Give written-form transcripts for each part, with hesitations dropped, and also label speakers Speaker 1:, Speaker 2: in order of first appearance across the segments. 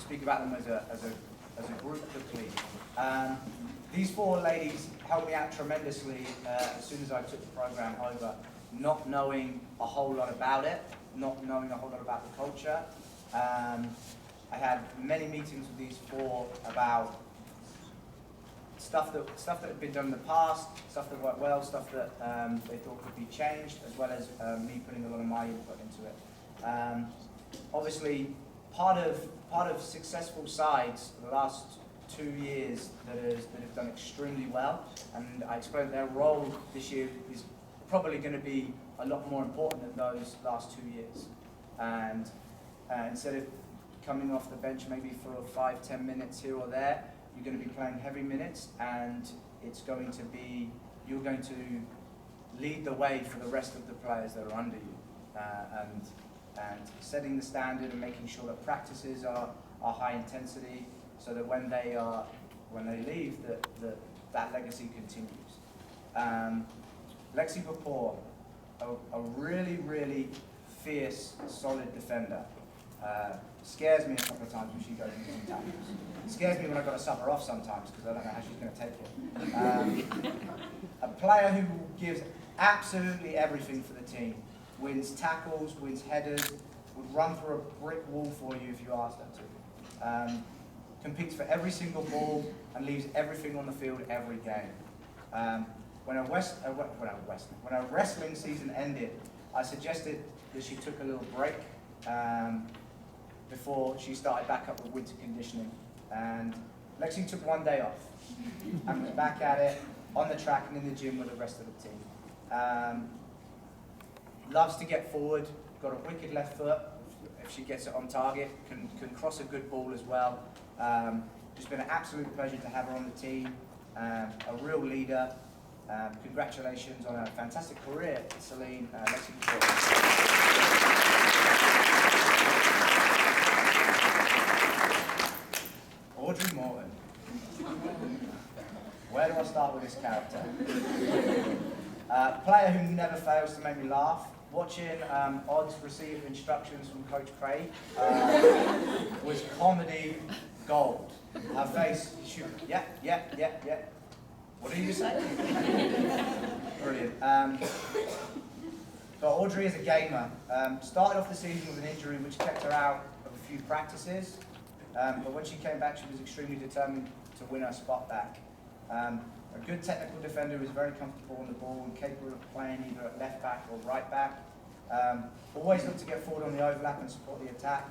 Speaker 1: speak about them as a group quickly. These four ladies helped me out tremendously as soon as I took the program over, not knowing a whole lot about it, not knowing a whole lot about the culture. I had many meetings with these four about stuff that had been done in the past, stuff that worked well, stuff that they thought could be changed, as well as me putting a lot of my input into it. Obviously, part of successful sides the last 2 years that have done extremely well, and I explained their role this year is probably going to be a lot more important than those last 2 years. And instead of coming off the bench maybe for 5-10 minutes here or there, you're going to be playing heavy minutes, and you're going to lead the way for the rest of the players that are under you, and setting the standard and making sure that practices are high intensity, so that when they leave, that legacy continues. Lexi Papour, a really, really fierce, solid defender. Scares me a couple of times when she goes into some tackles. Scares me when I've got to sub her off sometimes because I don't know how she's going to take it. A player who gives absolutely everything for the team, wins tackles, wins headers, would run through a brick wall for you if you asked her to. Competes for every single ball and leaves everything on the field every game. When our wrestling season ended, I suggested that she took a little break before she started back up with winter conditioning. And Lexi took 1 day off and was back at it on the track and in the gym with the rest of the team. Loves to get forward, got a wicked left foot. If she gets it on target, can cross a good ball as well. Just been an absolute pleasure to have her on the team. A real leader. Congratulations on a fantastic career, Celine. Lexi Papour. Audrey Morton. Where do I start with this character? Player who never fails to make me laugh. Watching Odds receive instructions from Coach Craig was comedy gold. Her face, yeah. What did you say? Brilliant. But Audrey is a gamer. Started off the season with an injury which kept her out of a few practices. But when she came back, she was extremely determined to win her spot back. A good technical defender who is very comfortable on the ball and capable of playing either at left back or right back. Always look to get forward on the overlap and support the attack.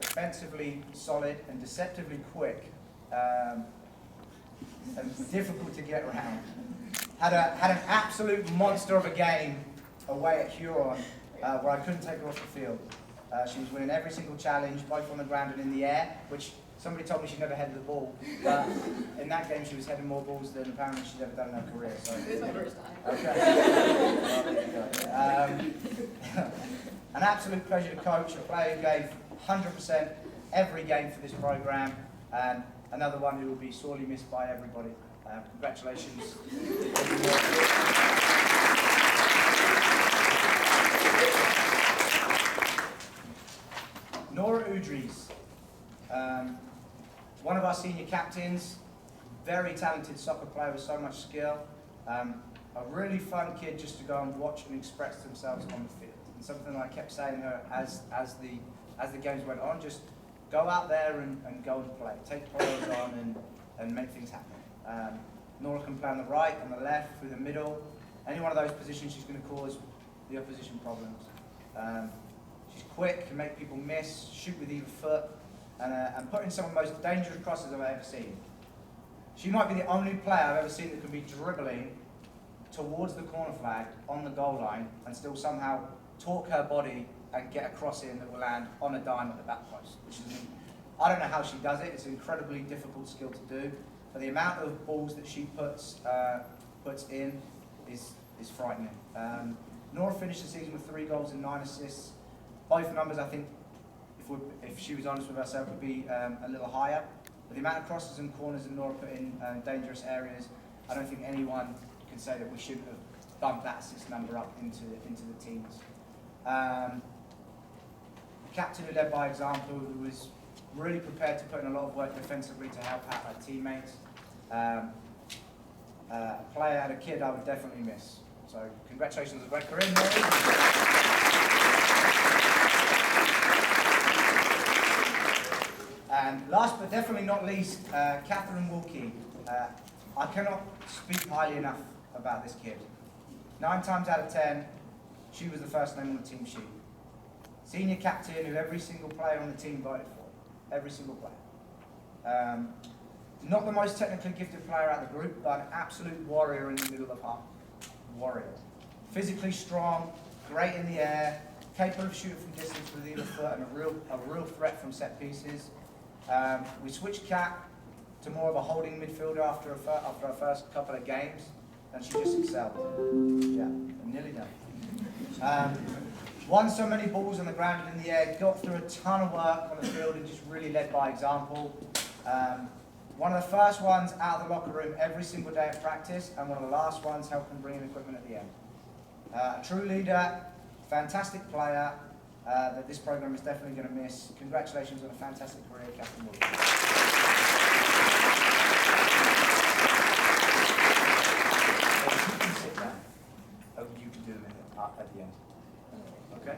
Speaker 1: Defensively solid and deceptively quick. And difficult to get around. Had an absolute monster of a game away at Huron where I couldn't take her off the field. She was winning every single challenge, both on the ground and in the air, which somebody told me she never headed the ball. But in that game, she was heading more balls than apparently she's ever done in her career. So.
Speaker 2: It was my first time.
Speaker 1: Okay. Well, there you go. An absolute pleasure to coach, a player who gave 100% every game for this program, and another one who will be sorely missed by everybody. Congratulations. Nora Udries, one of our senior captains, very talented soccer player with so much skill, a really fun kid just to go and watch and express themselves on the field. And something I kept saying to her as the games went on, just go out there and go and play. Take players on and make things happen. Nora can play on the right, on the left, through the middle. Any one of those positions, she's going to cause the opposition problems. She's quick, can make people miss, shoot with either foot, and put in some of the most dangerous crosses I've ever seen. She might be the only player I've ever seen that can be dribbling towards the corner flag on the goal line and still somehow torque her body and get a cross in that will land on a dime at the back post. I don't know how she does it. It's an incredibly difficult skill to do. But the amount of balls that she puts in is frightening. Nora finished the season with 3 goals and 9 assists. Both numbers, I think, if she was honest with herself, would be a little higher. But the amount of crosses and corners that Nora put in dangerous areas, I don't think anyone can say that we shouldn't have bumped that assist number up into the teens. The captain who led by example, who was really prepared to put in a lot of work defensively to help out her teammates. A player and a kid I would definitely miss. So congratulations on a great career, Mary. And last but definitely not least, Catherine Wilkie. I cannot speak highly enough about this kid. 9 times out of 10, she was the first name on the team sheet. Senior captain who every single player on the team voted for. Every single player. Not the most technically gifted player out of the group, but an absolute warrior in the middle of the park. Warrior. Physically strong, great in the air, capable of shooting from distance with either foot, and a real threat from set pieces. We switched Kat to more of a holding midfielder after our first couple of games, and she just excelled. Yeah, I'm nearly done. Won so many balls on the ground and in the air, got through a ton of work on the field and just really led by example. One of the first ones out of the locker room every single day at practice, and one of the last ones helping bring in equipment at the end. A true leader, fantastic player that this program is definitely going to miss. Congratulations on a fantastic career, Captain Wilkie. You can sit down. Oh, you can do them at the end. Okay?